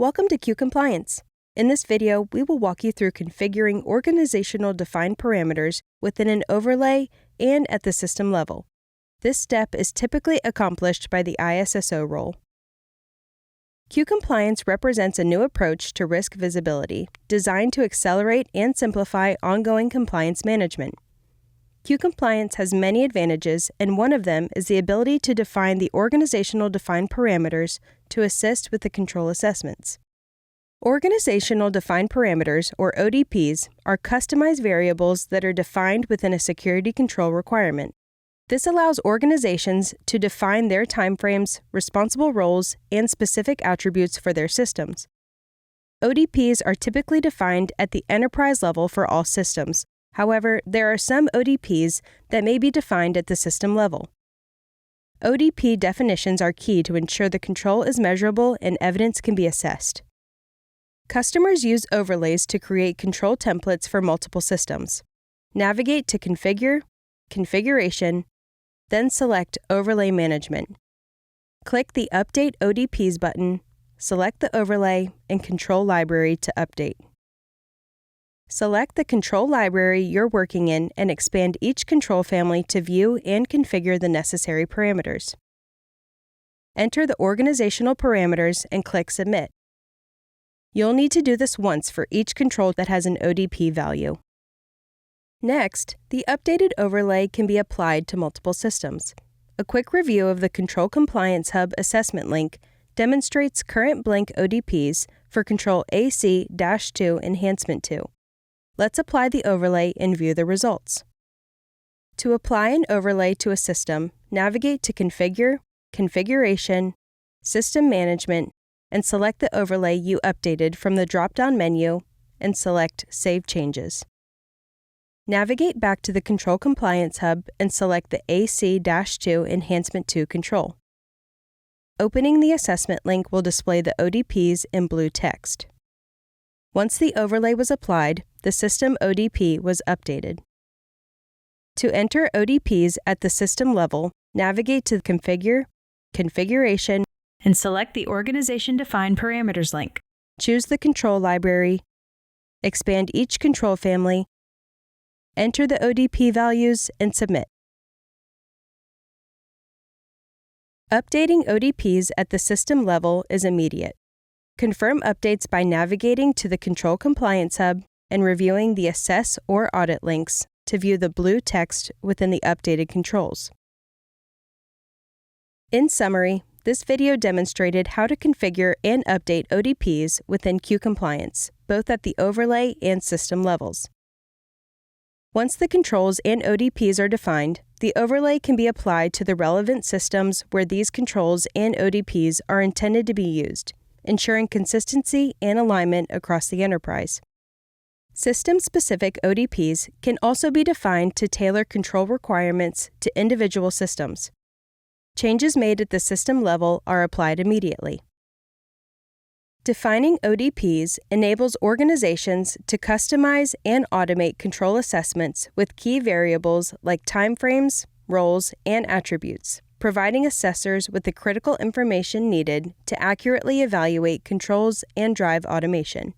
Welcome to Q Compliance. In this video, we will walk you through configuring organizational defined parameters within an overlay and at the system level. This step is typically accomplished by the ISSO role. Q Compliance represents a new approach to risk visibility designed to accelerate and simplify ongoing compliance management. Q Compliance has many advantages, and one of them is the ability to define the organizational defined parameters to assist with the control assessments. Organizational defined parameters, or ODPs, are customized variables that are defined within a security control requirement. This allows organizations to define their timeframes, responsible roles, and specific attributes for their systems. ODPs are typically defined at the enterprise level for all systems. However, there are some ODPs that may be defined at the system level. ODP definitions are key to ensure the control is measurable and evidence can be assessed. Customers use overlays to create control templates for multiple systems. Navigate to Configure, Configuration, then select Overlay Management. Click the Update ODPs button, select the overlay and control library to update. Select the control library you're working in and expand each control family to view and configure the necessary parameters. Enter the organizational parameters and click Submit. You'll need to do this once for each control that has an ODP value. Next, the updated overlay can be applied to multiple systems. A quick review of the Control Compliance Hub assessment link demonstrates current blank ODPs for Control AC-2 Enhancement 2. Let's apply the overlay and view the results. To apply an overlay to a system, navigate to Configure, Configuration, System Management, and select the overlay you updated from the drop-down menu and select Save Changes. Navigate back to the Control Compliance Hub and select the AC-2 Enhancement 2 control. Opening the assessment link will display the ODPs in blue text. Once the overlay was applied, the system ODP was updated. To enter ODPs at the system level, navigate to Configure, Configuration, and select the Organization Defined Parameters link. Choose the control library, expand each control family, enter the ODP values, and submit. Updating ODPs at the system level is immediate. Confirm updates by navigating to the Control Compliance Hub and reviewing the Assess or Audit links to view the blue text within the updated controls. In summary, this video demonstrated how to configure and update ODPs within Q Compliance, both at the overlay and system levels. Once the controls and ODPs are defined, the overlay can be applied to the relevant systems where these controls and ODPs are intended to be used, ensuring consistency and alignment across the enterprise. System-specific ODPs can also be defined to tailor control requirements to individual systems. Changes made at the system level are applied immediately. Defining ODPs enables organizations to customize and automate control assessments with key variables like timeframes, roles, and attributes, providing assessors with the critical information needed to accurately evaluate controls and drive automation.